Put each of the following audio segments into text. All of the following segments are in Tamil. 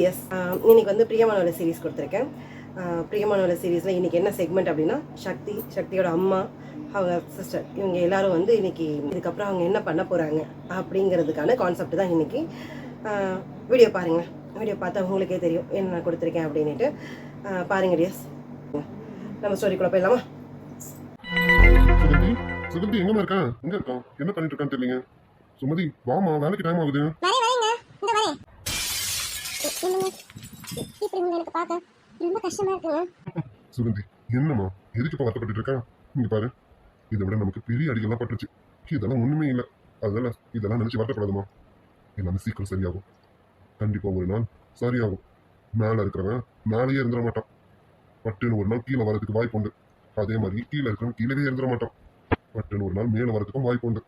டிஎஸ். இன்னைக்கு வந்து பிரியமானவள சீரிஸ் கொடுத்துருக்கேன். பிரியமானவள சீரீஸில் இன்றைக்கி என்ன செக்மெண்ட் அப்படின்னா, சக்தியோட அம்மா, அவங்க சிஸ்டர், இவங்க எல்லாரும் வந்து இன்னைக்கு இதுக்கப்புறம் அவங்க என்ன பண்ண போகிறாங்க அப்படிங்கிறதுக்கான கான்செப்ட் தான் இன்றைக்கி. வீடியோ பாருங்கள். வீடியோ பார்த்தா உங்களுக்கே தெரியும் என்ன நான் கொடுத்துருக்கேன் அப்படின்ட்டு. பாருங்க டிஎஸ். நம்ம ஸ்டோரிக்குள்ள போயிடலாமா? சுகந்தி எங்கம்மா இருக்கான்? எங்க இருக்கான்? என்ன பண்ணிட்டு இருக்கான்னு தெரியலங்க. சுமதி வாமா, வேலைக்கு டைம் ஆகுது. சுகந்தி என்னம்மா, எதுக்கு இப்ப வருத்தப்பட்டு இருக்கா? இங்க பாரு, இதை விட நமக்கு பெரிய அடிகள்லாம் பட்டுருச்சு. இதெல்லாம் ஒண்ணுமே இல்லை. அதனால இதெல்லாம் நினைச்சு வருத்தப்படாதுமா. எல்லாமே சீக்கிரம் சரியாகும். கண்டிப்பா ஒரு நாள் சரியாகும். மேல இருக்கிறவன் மேலேயே இருந்துட மாட்டான். பட்டுன்னு ஒரு நாள் கீழே வரதுக்கு வாய்ப்பு உண்டு. அதே மாதிரி கீழே இருக்கிறவன் கீழே இருந்துட மாட்டான். பட்டுன்னு ஒரு நாள் மேல வரதுக்கும் வாய்ப்பு உண்டு.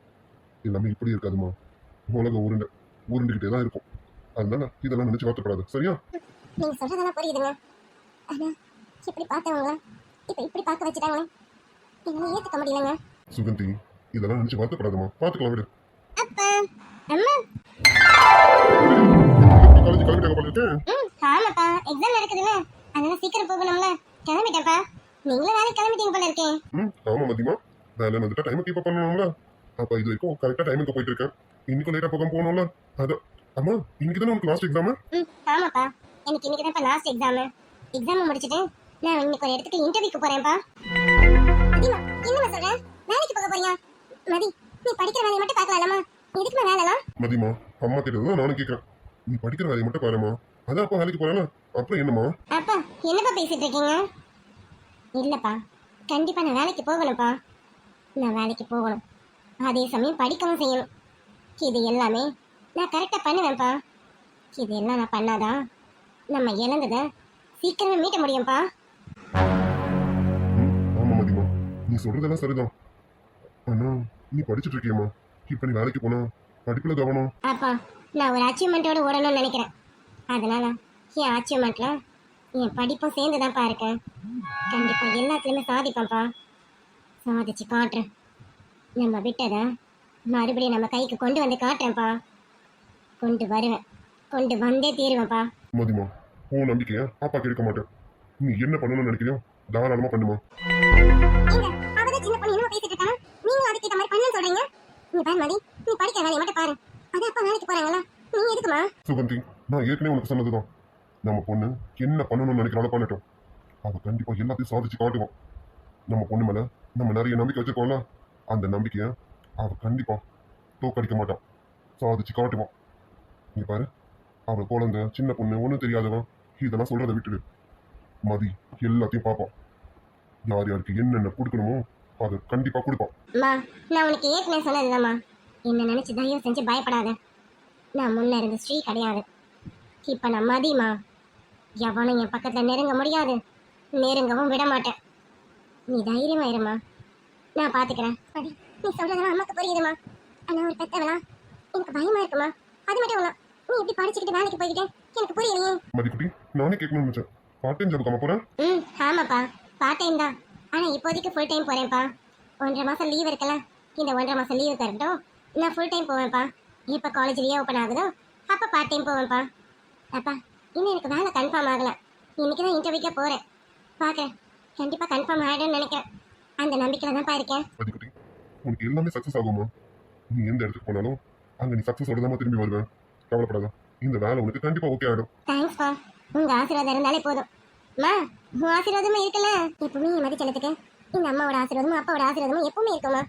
எல்லாமே இப்படி இருக்காதுமா. உலக உருண்டுகிட்டே தான் இருக்கும். அதனால இதெல்லாம் நினைச்சு வருத்தப்படாது. சரியா? நீங்க சொல்றதெல்லாம் புரியுதுங்க. ஆனா இப்படி பார்த்தவங்க இப்ப இப்படி பார்க்க வச்சுட்டாங்களே, என்னால ஏத்துக்க முடியலங்க. சுகந்தி இதெல்லாம் நினைச்சு வருத்தப்படாதமா. பாத்துக்கலாம் விடு. அப்பா அம்மா காலேஜ் கிளம்பிட்டாங்க போல இருக்கு. ஆமாப்பா, எக்ஸாம் நடக்குதுல்ல, அதனால சீக்கிரம் போகணும்ல. கிளம்பிட்டேன்ப்பா. நீங்களும் வேலைக்கு கிளம்பிட்டீங்க போல இருக்கேன். ஆமா மதிமா, வேலை வந்துட்டா டைம் கீப் அப் பண்ணணும்ல. அப்ப இது வரைக்கும் கரெக்டா டைமுக்கு போயிட்டு இருக்கேன். இன்னைக்கு லேட்டா போகணும்ல. அதான் அம்மா, இன்னைக்கு தானே உனக்கு லாஸ்ட் எக்ஸாம்? ஆமாப்பா, இன்னைக்கு தான் லாஸ்ட் எக்ஸாம். எக்ஸாம் முடிச்சிட்டு நான் இன்னைக்கு ஒரு இடத்துக்கு இன்டர்வியூக்கு போறேன்ப்பா. மதிமா, என்னமா சொல்ற? வேலைக்கு போக போறியா? மதி, நீ படிக்கிற வேலையை மட்டும் பார்க்கலாமா? எதுக்குமா வேலைலாம்? மதிமா, அம்மா கிட்டதான் நானும் கேட்கறேன். நீ படிக்கிற வேலையை மட்டும் பாருமா. அதான் அப்பா வேலைக்கு போறேன்னா அப்புறம் என்னமா? அப்பா என்னப்பா பேசிட்டு இருக்கீங்க? இல்லப்பா, கண்டிப்பா நான் வேலைக்கு போகணும்ப்பா. நான் வேலைக்கு போகணும், அதே சமயம் படிக்கவும் செய்யணும். இது எல்லாமே நான் கரெக்டா பண்ணுவேன்ப்பா. இது எல்லாம் நான் பண்ணாதான் நம்ம இழந்ததை சீக்கிரமே மீட்ட முடியும்ப்பா. ஆமா மதிமா, நீ சொல்றதெல்லாம் சரிதான். ஆனா நீ படிச்சுட்டு இருக்கியம்மா. இப்ப நீ வேலைக்கு போனா படிப்புல கவனம். அப்பா, நான் ஒரு அச்சீவ்மெண்ட்டோட ஓடணும்னு நினைக்கிறேன். அதனால என் அச்சீவ்மெண்ட்ல என் படிப்பும் சேர்ந்துதான்ப்பா இருக்கேன். கண்டிப்பா எல்லாத்துலயுமே சாதிப்பேன்ப்பா. சாதிச்சு காட்டுறேன். நம்ம விட்டதை மறுபடியும் நம்ம கைக்கு கொண்டு வந்து காட்டுறேன்ப்பா. கொண்டு வருவேன், கொண்டு வந்தே தீருவேன்ப்பா. மதிமா, உன் நம்பிக்கைய அப்பா கேட்க மாட்டேன். நீ என்ன பண்ணணும்னு நினைக்கிறியோ தாராளமா பண்ணுமா. அவதான் சின்ன பொண்ணு என்னமோ பேசிட்டு இருக்காங்க, நீங்களும் அதுக்கு ஏத்த மாதிரி பண்ணு சொல்றீங்க. நீ பாரு மதி, நீ படிக்கிற வேலையை மட்டும் பாரு. அது அப்பா வேலைக்கு போறாங்களா, நீ எதுக்குமா? சுகந்தி, நான் ஏற்கனவே உனக்கு சொன்னதுதான். நம்ம பொண்ணு என்ன பண்ணணும்னு நினைக்கிறாலும் பண்ணட்டும். அவ கண்டிப்பா எல்லாத்தையும் சாதிச்சு காட்டுவோம். நம்ம பொண்ணு மேல நம்ம நிறைய நம்பிக்கை வச்சிருக்கோம்ல, அந்த நம்பிக்கைய அவ கண்டிப்பா தோக்கடிக்க மாட்டான். சாதிச்சு காட்டுவான். நீ பாரு, அவ குழந்தை, சின்ன பொண்ணு, ஒண்ணும் தெரியாதவன், இதெல்லாம் சொல்றதை விட்டுடு. மதி எல்லாத்தையும் பார்ப்பான். யார் யாருக்கு என்னென்ன கொடுக்கணுமோ அதை கண்டிப்பா கொடுப்பான். நான் உனக்கு ஏற்கனவே சொன்னதுதாம்மா, என்ன நினைச்சு தயவு செஞ்சு பயப்படாத. நான் முன்ன இருந்த ஸ்ரீ கிடையாது, இப்ப நான் மதிமா. எவனும் என் பக்கத்துல நெருங்க முடியாது, நெருங்கவும் விட மாட்டேன். நீ தைரியமா இருமா, நான் பாத்துக்கிறேன். நீ சொல்றதெல்லாம் அம்மாக்கு புரியுதுமா. ஆனா ஒரு பெத்தவளா எனக்கு பயமா இருக்குமா. அது மட்டும் இல்ல, நீ எப்படி படிச்சுக்கிட்டு வேலைக்கு போய்கிட்டே எனக்கு புரியலையே. மதிக்குட்டி, நானே கேட்கணும்னு நினைச்சேன். பார்ட் டைம் ஜாபுக்கு போறேன். ஆமாப்பா, பார்ட் டைம் தான். ஆனா இப்போதைக்கு ஃபுல் டைம் போறேன்ப்பா. 1.5 மாசம் லீவ் இருக்குல்ல, இந்த 1.5 மாசம் லீவு தரட்டும், நான் ஃபுல் டைம் போவேன்ப்பா. எப்போ காலேஜ் ஓப்பன் ஆகுதோ அப்போ பார்ட் டைம் போவேன்ப்பா. அப்பா, இன்னும் எனக்கு வேலை கன்ஃபார்ம் ஆகலை. இன்னைக்கு தான் இன்டர்வியூக்கே போகிறேன். பார்க்குறேன், கண்டிப்பாக கன்ஃபார்ம் ஆகிடும்னு நினைக்கிறேன். அந்த நம்பிக்கையில் தான்ப்பா இருக்கேன். மதிக்குட்டி, உனக்கு எல்லாமே சக்ஸஸ் ஆகுமா. நீ எந்த இடத்துக்கு போனாலும் அங்கே நீ சக்ஸஸோட தான் திரும்பி வருவேன். கவலைப்படாத, இந்த வேலை உனக்கு கண்டிப்பாக ஓகே ஆகிடும். தேங்க்ஸ்ப்பா, உங்கள் ஆசீர்வாதம் இருந்தாலே போதும். மா, உன் ஆசீர்வாதமே இருக்குல்ல எப்பவுமே. என் மதிச்சலத்துக்கு இந்த அம்மாவோட ஆசீர்வாதமும் அப்பாவோட ஆசீர்வாதமும் எப்பவுமே இருக்குமா.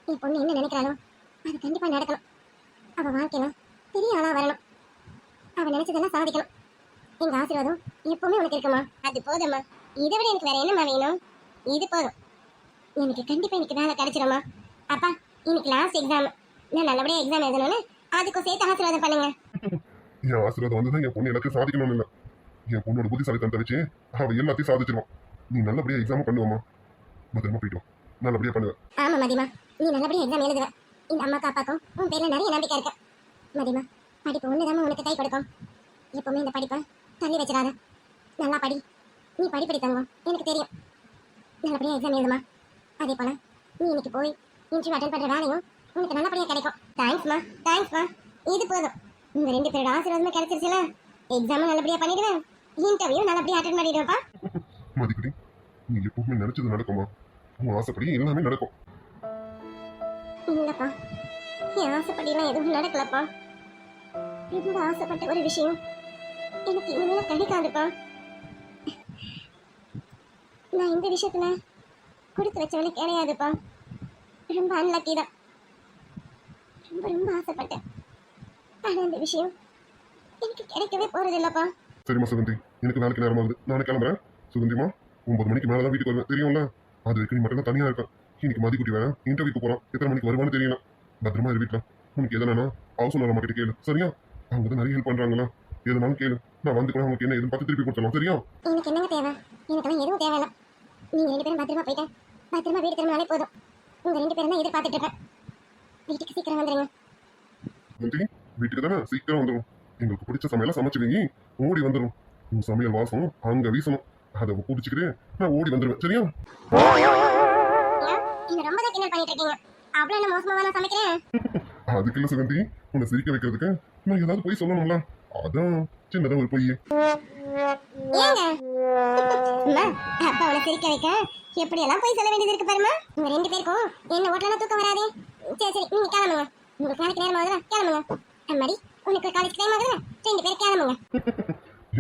என் பொண்ணு என்ன நினைக்கிறாலும் அது கண்டிப்பாக நடக்கணும். அவள் வாழ்க்கையில பெரிய ஆளாக வரணும். அவள் நினைச்சதெல்லாம் சாதிக்கணும். எங்க ஆசீர்வாதம் எப்பவுமே உனக்கு இருக்குமா. அது போதும்மா, இதை விட எனக்கு வேற என்னமா வேணும். இது போதும், எனக்கு கண்டிப்பா இன்னைக்கு வேலை கிடைச்சிருமா. அப்பா, இன்னைக்கு லாஸ்ட் எக்ஸாம், நான் நல்லபடியா எக்ஸாம் எழுதணும்னு அதுக்கும் சேர்த்து ஆசீர்வாதம் பண்ணுங்க. என் ஆசீர்வாதம் வந்துதான் என் பொண்ணு எல்லாத்தையும் சாதிக்கணும்னு இல்லை. என் பொண்ணோட புத்திசாலித்தனத்தை வச்சு அவ எல்லாத்தையும் சாதிச்சிருவான். நீ நல்லபடியா எக்ஸாம் பண்ணுவோமா. பத்திரமா போயிட்டு நல்லபடியா பண்ணுவேன். ஆமா மதிமா, நீ நல்லபடியா எக்ஸாம் எழுதுவ. இந்த அம்மாக்கு அப்பாக்கும் உன் பேர்ல நிறைய நம்பிக்கை இருக்கு. மதிமா, படிப்பு ஒண்ணுதான் உனக்கு கை கொடுக்கும். எப்பவுமே இந்த படிப்பை தள்ளி வச்சிடாத. நல்லா படி. நீ படிப்படி தங்கும், எனக்கு தெரியும். நல்லபடியா எக்ஸாம் எழுதுமா. அதே போல நீ இன்னைக்கு போய் இன்டர்வியூ அட்டெண்ட் பண்ற வேலையும் உனக்கு நல்லபடியா கிடைக்கும். தேங்க்ஸ்மா, தேங்க்ஸ்மா. இது போதும், உங்க 2 பேரோட ஆசீர்வாதமே கிடைச்சிருச்சுல, எக்ஸாம் நல்லபடியா பண்ணிடுவேன், இன்டர்வியூ நல்லபடியா அட்டென்ட் பண்ணிடுவேன்ப்பா. மதிக்குட்டி, நீ எப்பவுமே நினைச்சது நடக்குமா? உன் ஆசைப்படி எல்லாமே நடக்கும். இல்லப்பா, என் ஆசைப்படிலாம் எதுவும் நடக்கலப்பா. ரொம்ப ஆசைப்பட்ட ஒரு விஷயம் எனக்கு இனிமேல கிடைக்காதுப்பா. நான் இந்த விஷயத்துல கொடுத்து வச்சவளே கிடையாதுப்பா. ரொம்ப அன்லக்கி தான். ரொம்ப ரொம்ப ஆசைப்பட்டேன், ஆனா இந்த விஷயம் எனக்கு கிடைக்கவே போறது இல்லப்பா. சரிம்மா சுகந்தி, எனக்கு நாளைக்கு நேரம் ஆகுது, நாளைக்கு கிளம்புறேன். சுகந்திமா, 9 மணிக்கு மேலதான் வீட்டுக்கு வருவேன், தெரியும்ல? அது வரைக்கும் நீ மட்டும் தான் தனியா இருப்பேன். இன்னைக்கு மதிக்குட்டி வேற இன்டர்வியூக்கு போறான், எத்தனை மணிக்கு வருவான்னு தெரியல. பத்திரமா இரு வீட்டுல. உனக்கு எதனா ஹவுஸ் ஓனர் அம்மா கிட்ட கேளு, சரியா? அவங்க தான் நிறைய ஹெல்ப் பண்றாங்களா, எதுனாலும் கேளு. நான் வந்து கூட அவங்களுக்கு என்ன எதுன்னு பார்த்து திருப்பி கொடுத்துடலாம், சரியா? எனக்கு என்னங்க தேவை? எனக்கெல்லாம் எதுவும் தேவையில்ல. நீங்க 2 பேரும் பத்திரமா போயிட்டு பத்திரமா வீடு திரும்பினாலே போதும். உங்க 2 பேரும் தான் எதிர்பார்த்துட்டு இருப்பேன். வீட்டுக்கு சீக்கிரம் வந்துருங்க. சுகந்தி, வீட்டுக்கு தானே சீக்கிரம் வந்துடும். எங்களுக்கு பிடிச்ச சமையல சமைச்சு வைங்க, ஓடி வந்துடும். உன் சமையல் வாசம் அங்க வீசணும், அதை குடிச்சுக்கிட்டே நான் ஓடி வந்துடுவேன், சரியா? ஏன் நீங்க ரொம்ப தான் கிண்டல் பண்ணிட்டு இருக்கீங்க? அவ்வளவு என்ன மோசமா நான் சமைக்கிறேன்? அதுக்கு இல்ல சுகந்தி, உன்னை சிரிக்க வைக்கிறதுக்கு நான் ஏதாவது போய் சொல்லணும்ல, அதான் சின்னதா ஒரு பொய். ஏங்க அம்மா, அப்பா அவனை சிரிக்க வைக்க எப்படி எல்லாம் போய் சொல்ல வேண்டியது இருக்கு பாருமா. உங்க 2 பேருக்கும் என்ன ஓட்டலாம் தூக்கம் வராதே. சரி சரி, நீங்க கிளம்புங்க. உங்களுக்கு நாளைக்கு நேரம் ஆகுதுல, கிளம்புங்க. அம்மாடி, உனக்கு காலேஜ் டைம் ஆகுதுல, 2 பேரும் கிளம்புங்க.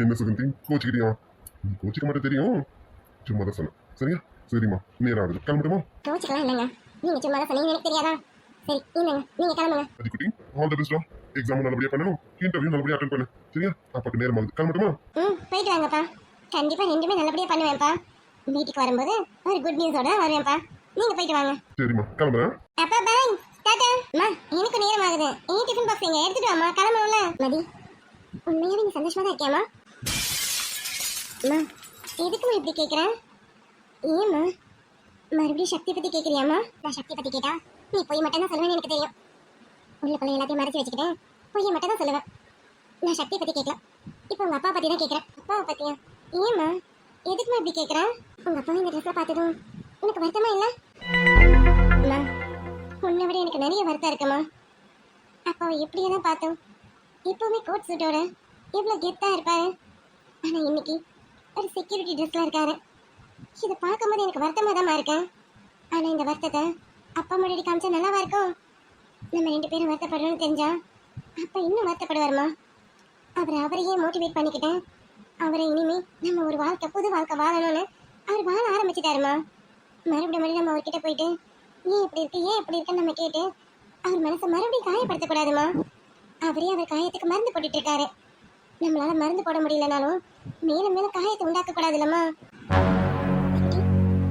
என்ன சுகந்தி கோச்சிக்கிட்டியா? நீ கோச்சிக்க மாட்டே தெரியும், சும்மா தான் சொன்னேன், சரியா? சரிம்மா, நேரம் ஆகுது, கிளம்பட்டுமா? கோச்சிக்கலாம் இல்லைங்க, நீங்க சும்மா தான் சொன்னீங்க, எனக்கு தெரியாதா? சரி இல்லைங்க, நீங்க கிளம்புங்க. அதுக்குட்டி, ஆல் தி பெஸ்டா. எக்ஸாம் நல்லபடியா பண்ணணும், இன்டர்வியூ நல்லபடியா அட்டென்ட் பண்ணு, சரியா? அப்பாக்கு நேரம் ஆகுது, கிளம்பட்டுமா? போயிட்டு வாங்கப்பா. கண்டிப்பா 2மே நல்லபடியா பண்ணுவேன்ப்பா. வீட்டுக்கு வரும்போது ஒரு குட் நியூஸோட வருவேன்ப்பா. நீங்க போயிட்டு வாங்க. சரிம்மா, கிளம்புறேன். அப்பா பாய், டாடா. அம்மா, எனக்கு நேரம் ஆகுது. ஏன் டிஃபன் பாக்ஸ் எங்க எடுத்துட்டு வாமா, கிளம்பணும்ல. மதி, உண்மையாவே நீ சந்தோஷமா தான் இருக்கியாமா? அம்மா, எதுக்குமா இப்படி கேட்குறேன்? ஏம்மா மறுபடியும் சக்தி பத்தி கேட்குறியாம்மா? நான் சக்தி பத்தி கேட்டா நீ பொய் மட்டும் தான் சொல்லுவேன்னு எனக்கு தெரியும். உள்ளுக்குள்ள எல்லாத்தையும் மறைச்சு வச்சுக்கிட்டேன், பொய்யை மட்டும் தான் சொல்லுவேன். நான் சக்தியை பத்தி கேட்கல, இப்போ உங்க அப்பா பத்தி தான் கேட்குறேன். அப்பாவை பத்தியா? ஏம்மா எதுக்குமா இப்படி கேட்குறேன்? உங்க அப்பா இந்த ட்ரெஸ்ஸை பார்த்ததும் உனக்கு வருத்தமா இல்லை? அம்மா, உன்னை விட எனக்கு நிறைய வருத்தம் இருக்குமா. அப்பாவை எப்படியெல்லாம் பார்த்தோம், எப்பவுமே கோட் சூட்டோட எவ்வளோ கெத்தாக இருப்பாரு. ஆனால் இன்னைக்கு ஒரு செக்யூரிட்டி ட்ரெஸ்ல இருக்காரு. இதை பார்க்கும்போது எனக்கு வருத்தமாக தான் இருக்கேன். ஆனால் இந்த வருத்தத்தை அப்பா முன்னாடி காமிச்சா நல்லாவா இருக்கும்? நம்ம 2 பேரும் வருத்தப்படுறோம்னு தெரிஞ்சா அப்பா இன்னும் வருத்தப்படுவாருமா. அவரையே மோட்டிவேட் பண்ணிக்கிட்டேன். அவரை இனிமே நம்ம ஒரு வாழ்க்கை, புது வாழ்க்கை வாழணும்னு அவர் வாழ ஆரம்பிச்சிட்டாருமா. மறுபடியும் நம்ம அவர்கிட்ட போயிட்டு ஏன் இப்படி இருக்கு, ஏன் இப்படி இருக்குன்னு நம்ம கேட்டு அவர் மனசை மறுபடியும் காயப்படுத்தக்கூடாதுமா. அவரே அவர் காயத்துக்கு மருந்து போட்டுட்டு இருக்காரு. நம்மளால மருந்து போட முடியலனாலும் மேலும் மேலும் காயத்தை உண்டாக்க கூடாது இல்லம்மா.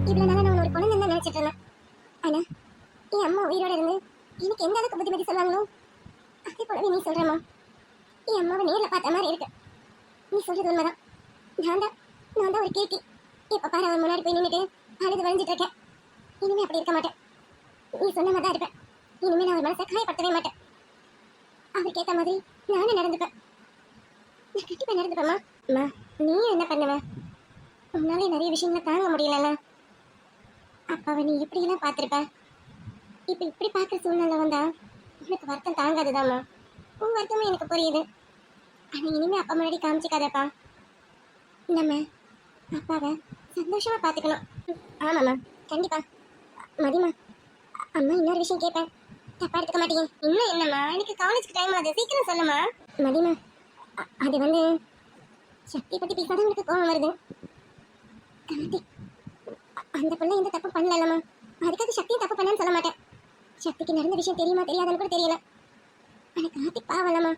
இவ்வளவு நாளா நான் ஒரு குழந்தை தான் நினைச்சிட்டு இருந்தேன். ஆனா என் அம்மா உயிரோட இருந்து எனக்கு எந்த அளவுக்கு புத்திமதி சொன்னாங்களோ அதே போலவே நீ சொல்றமா. என் அம்மாவை நேரில் பார்த்த மாதிரி இருக்கு. நீ சொல்றது உண்மைதான். நான் தான் ஒரு கேட்டி. இப்ப பாரு, அவன் முன்னாடி போய் நின்றுட்டு அழுது வளைஞ்சிட்டு இருக்கேன். இனிமே அப்படி இருக்க மாட்டேன். நீ சொன்ன மாதிரி தான் இருப்பேன். இனிமே நான் அவர் மனசை காயப்படுத்தவே மாட்டேன். அவருக்கு ஏற்ற மாதிரி நானும் நடந்துப்பேன். நான் கண்டிப்பா நடந்துப்பேம்மா. அம்மா, நீயும் என்ன பண்ணுவ? உன்னாலே நிறைய விஷயங்களை தாங்க முடியலல்ல. அப்பாவை நீ இப்படியெல்லாம் பார்த்துருப்ப. இப்போ இப்படி பார்க்குற சூழ்நிலை வந்தா எனக்கு வருத்தம் தாங்காதுதாம்மா. உன் வருத்தமும் எனக்கு புரியுது. ஆனால் இனிமே அப்பா முன்னாடி காமிச்சிக்காதப்பா. நம்ம அப்பாவை சந்தோஷமா பார்த்துக்கணும். ஆமாம்மா, கண்டிப்பா. மதிமா, அம்மா இன்னொரு விஷயம் கேட்பேன், தப்பா எடுத்துக்க மாட்டீங்க? இன்னும் என்னம்மா, எனக்கு காலேஜுக்கு டைம் ஆகுது, சீக்கிரம் சொல்லுமா. மதிமா, அது வந்து சக்தி பத்தி பேசாத எனக்கு கோவம் வருது. கார்த்திக், அந்த பிள்ளை எந்த தப்பு பண்ணலம்மா. அதுக்காக சக்தியும் தப்பு பண்ணான்னு சொல்ல மாட்டேன். சக்திக்கு நடந்த விஷயம் தெரியுமா தெரியாதுன்னு கூட தெரியல. ஆனால் கார்த்திக் பாவலம்மா,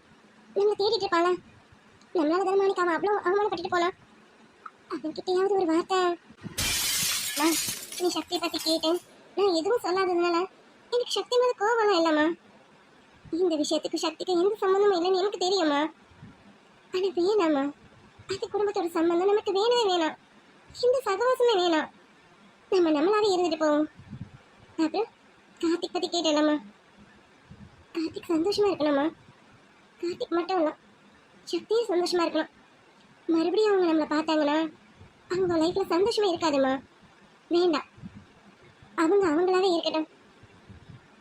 நம்மளை தேடிட்டு இருப்பாள. நம்மளால தானே மாணிக்கு அவன் அவ்வளோ அவமானப்பட்டுட்டு போனான். அவன்கிட்டயாவது ஒரு வார்த்தை. நீ சக்தியை பத்தி கேட்டு நான் எதுவும் சொல்லாததுனால எனக்கு சக்தி மேல கோவம்லாம் இல்லைம்மா. இந்த விஷயத்துக்கு சக்திக்கு எந்த சம்மந்தமும் இல்லைன்னு எனக்கு தெரியுமா. ஆனால் வேணாம்மா, அது குடும்பத்தோட சம்பந்தம் நமக்கு வேணவே வேணாம். இந்த சகவாசமே வேணாம். நம்மளாவே இருந்துட்டு போவோம். அப்புறம் கார்த்திக் பத்தி கேட்டேன்லம்மா. கார்த்திக் சந்தோஷமா இருக்கணும்மா. கார்த்திக் மட்டும் இல்லை, சக்தியும் சந்தோஷமா இருக்கணும். மறுபடியும் அவங்க நம்மளை பார்த்தாங்கன்னா அவங்க லைஃப்ல சந்தோஷமா இருக்காதுமா. வேண்டாம், அவங்களாவே இருக்கட்டும்.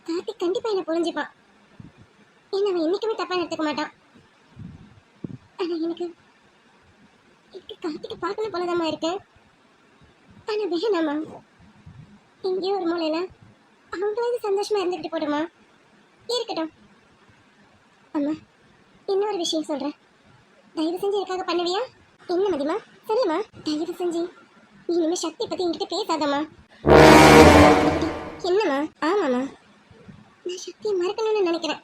கார்த்திக் கண்டிப்பா என்ன புரிஞ்சுப்பான். என்ன அவன் என்னைக்குமே தப்பா எடுத்துக்க மாட்டான். ஆனா எனக்கு எனக்கு கார்த்திகை பார்க்கணும் போலதாம்மா இருக்கேன். ஆனா வேணாமா, எங்கேயோ ஒரு மூலையில அவங்களாவது சந்தோஷமா இருந்துகிட்டு போடுமா. இருக்கட்டும். அம்மா, இன்னொரு விஷயம் சொல்றேன், தயவு செஞ்சு எனக்காக பண்ணுவியா? என்ன மதிமா, சொல்லுமா. தயவு செஞ்சு நீ இனிமே சக்தி பத்தி என்கிட்ட பேசாதம்மா. என்னம்மா? ஆமாம்மா, நான் சக்தியை மறக்கணும்னு நினைக்கிறேன்.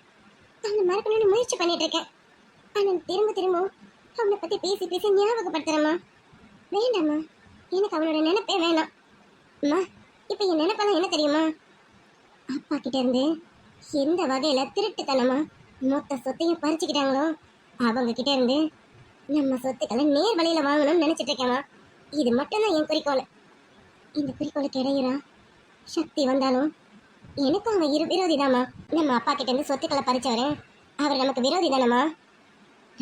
அவனை மறக்கணும்னு முயற்சி பண்ணிட்டு இருக்கேன். ஆனால் திரும்ப திரும்ப அவனை பத்தி பேசி பேசி ஞாபகப்படுத்துறேம்மா. வேண்டாம்மா, எனக்கு அவனோட நினைப்பே வேணாம். அம்மா, இப்போ என் நினைப்பெல்லாம் என்ன தெரியுமா? அப்பா கிட்ட இருந்து எந்த வகையில திருட்டுத்தனமா மொத்த சொத்தையும் பறிச்சுக்கிட்டாங்களோ அவங்க கிட்ட இருந்து நம்ம சொத்துக்களை நேர் வழியில வாங்கணும்னு நினைச்சிட்டு இருக்கேம்மா. இது மட்டும்தான் என் குறிக்கோள். இந்த குறிக்கோளுக்கு இடையிறா சக்தி வந்தாலும் எனக்கும் அவன் விரோதி தாம்மா. நம்ம அப்பா கிட்ட இருந்து சொத்துக்களை பறிச்சவரு அவர் நமக்கு விரோதி தானம்மா.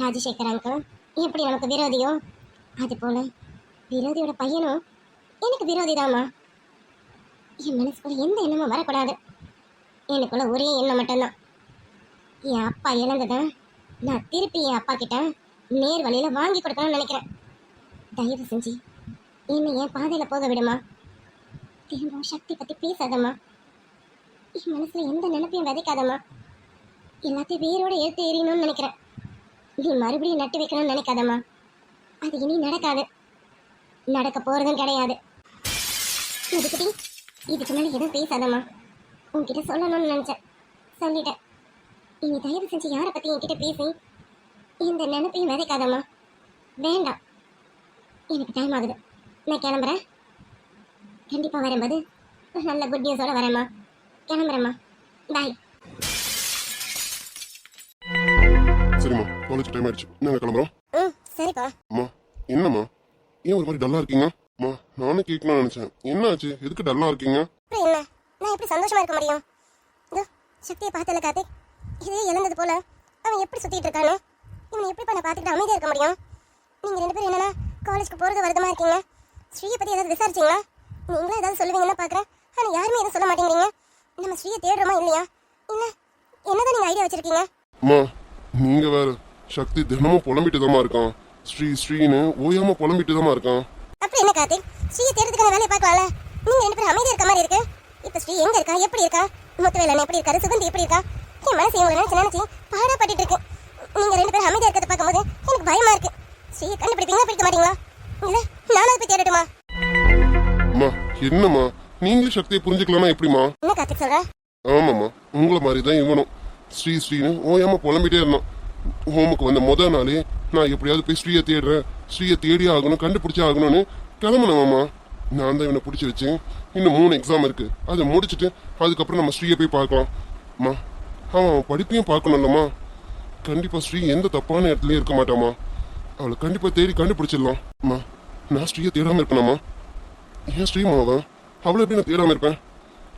ராஜசேகர் அங்கிள் எப்படி நமக்கு விரோதியோ அது போல விரோதியோட பையனும் எனக்கு விரோதி தாம்மா. என் மனசுக்குள்ள எந்த எண்ணமும் வரக்கூடாது. எனக்குள்ள ஒரே எண்ணம் மட்டும்தான், என் அப்பா இழந்ததை நான் திருப்பி என் அப்பா கிட்ட நேர் வழியில வாங்கி கொடுக்கணும்னு நினைக்கிறேன். தயவு செஞ்சு என்னை என் பாதையில போக விடுமா. திரும்ப சக்தி பத்தி பேசாதம்மா. என் மனசுல எந்த நினைப்பையும் விதைக்காதம்மா. எல்லாத்தையும் வேரோட எடுத்து எறியணும்னு நினைக்கிறேன். நீ மறுபடியும் நட்டு வைக்கணும்னு நினைக்காதம்மா. அது இனி நடக்காது, நடக்க போறதும் கிடையாது. இதுக்குட்டி இதுக்கு மேலே எதுவும் பேசாதம்மா. உன்கிட்ட சொல்லணும்னு நினைச்சேன், சொல்லிட்டேன். இனி தயவு செஞ்சு யாரை பத்தி என்கிட்ட பேசி இந்த நினைப்பையும் விதைக்காதம்மா. வேண்டாம், எனக்கு டைம் ஆகுது, நான் கிளம்புறேன். கண்டிப்பா வரும்போது நல்ல குட் நியூஸோட வரேம்மா. கிளம்புறேம்மா, பாய். சரிம்மா, காலேஜ் டைம் ஆயிடுச்சு, நாங்க கிளம்புறோம். சரிப்பா. அம்மா, என்னம்மா ஏன் ஒரு மாதிரி டல்லா இருக்கீங்க? அம்மா, நானும் கேட்கணும்னு நினைச்சேன், என்ன ஆச்சு, எதுக்கு டல்லா இருக்கீங்க? என்ன, நான் எப்படி சந்தோஷமா இருக்க முடியும்? இதோ சக்தியை பார்த்தல கார்த்திக், இதே இழந்தது போல அவன் எப்படி சுத்திட்டு இருக்கானு. இவனை எப்படி பண்ண பார்த்துக்கிட்டு அமைதியா இருக்க முடியும்? நீங்க ரெண்டு பேரும் என்னன்னா காலேஜ்க்கு போறது வருத்தமா இருக்கீங்க. ஸ்ரீயை பத்தி ஏதாவது விசாரிச்சீங்களா? நீங்களும் ஏதாவது சொல்லுவீங்கன்னு பாக்குறேன், ஆனா யாருமே எதுவும் சொல்ல மாட்டேங்கிறீங்க. நம்ம ஸ்ரீயை தேடுறோமா இல்லையா? இல்ல என்னதான் நீங்க ஐடியா வச்சிருக்கீங்க? அம்மா, நீங்க வேற, சக்தி தினமும் புலம்பிட்டுதாம்மா இருக்கான். ஸ்ரீன்னு ஓயாம புலம்பிட்டுதாம்மா இருக்கான். அப்படி என்ன கார்த்திக், ஸ்ரீயை தேடுறதுக்கான வேலையை பார்க்கலாம்ல. நீங்க ரெண்டு பேரும் அமைதியா இருக்க மாதிரி இருக்கு. இப்ப ஸ்ரீ எங்க இருக்கா, எப்படி இருக்கா, முத்துவேலன் எப்படி இருக்காரு, சுகந்தி எப்படி இருக்கா? என் மனசு இவங்களை நினைச்சு நினைச்சு பாடப்பட்டு இருக்கு. நீங்க ரெண்டு பேரும் அமைதியா இருக்கிறத பார்க்கும்போது எனக்கு பயமா இருக்கு. ஸ்ரீயை கண்டுபிடிப்பீங்களா, பிடிக்க மாட்டீங்களா? இல்ல நானும் போய் தேடட்டுமா? அம்மா, என்னம்மா நீங்களும் சக்தியை புரிஞ்சுக்கலாம்னா எப்படிமா? என்ன கார்த்திக் சொல்ற? ஆமாம்மா, உங்களை மாதிரி தான் இவனும் ஸ்ரீன்னு ஓயாம புலம்பிட்டே இருந்தான். ஹோமுக்கு வந்த முதல் நாளே நான் எப்படியாவது போய் ஸ்ரீயை தேடுறேன், ஸ்ரீயை தேடியே ஆகணும், கண்டுபிடிச்சே ஆகணும்னு கிளம்பணுமாம்மா. நான் தான் இவனை பிடிச்சி வச்சேன். இன்னும் 3 எக்ஸாம் இருக்கு, அதை முடிச்சுட்டு அதுக்கப்புறம் நம்ம ஸ்ரீயை போய் பார்க்கலாம். அம்மா, அவன் படிப்பையும் பார்க்கணும்லம்மா. கண்டிப்பா ஸ்ரீ எந்த தப்பான இடத்துலயும் இருக்க மாட்டாமா. அவளை கண்டிப்பா தேடி கண்டுபிடிச்சிடலாம். அம்மா, நான் ஸ்ரீயை தேடாம இருக்கணுமா? ஏன் ஸ்ரீமாவா அவளை எப்படி நான் தேடாம இருப்பேன்?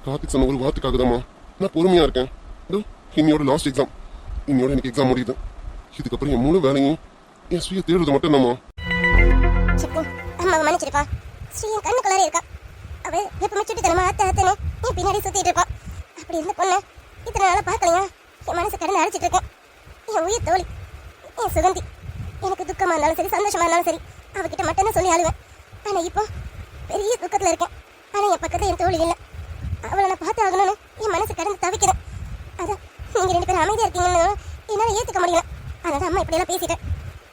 கார்த்திக் சொன்ன ஒரு வார்த்தைக்காக தான்மா நான் பொறுமையா இருக்கேன். இதோ இன்னையோட லாஸ்ட் எக்ஸாம், இன்னையோட எனக்கு எக்ஸாம் முடியுது. இதுக்கப்புறம் என் முழு வேலையும் என் ஸ்ரீயை தேடுறது மட்டும் தான்மா. சக்தி, அம்மாவை மன்னிச்சிருப்பா. ஸ்ரீ என் கண்ணுக்குள்ளாரே இருக்கா. அவ எப்பவுமே சுட்டித்தனமா அத்தனை என் பின்னாடி சுத்திட்டு இருப்பான். அப்படி இருந்த பொண்ணு இத்தனை நாளா பார்க்கலையா? என் மனசு கடந்து அழைச்சிட்டு இருக்கேன். என் உயிர் தோழி, என் சுகந்தி. எனக்கு துக்கமா இருந்தாலும் சரி, சந்தோஷமா இருந்தாலும் சரி, அவகிட்ட மட்டும் தான் சொல்லி அழுவேன். ஆனா இப்போ பெரிய துக்கத்துல இருக்கேன். ஆனா என் பக்கத்துல என் தோழி இல்லை. அவளை நான் பார்த்து ஆகணும்னு என் மனசு கடந்து தவிக்கிறேன். அதான் நீங்க ரெண்டு பேரும் அமைதியா இருக்கீங்கன்னு என்னால ஏத்துக்க முடியல. அதான் அம்மா இப்படி எல்லாம் பேசிட்டேன்.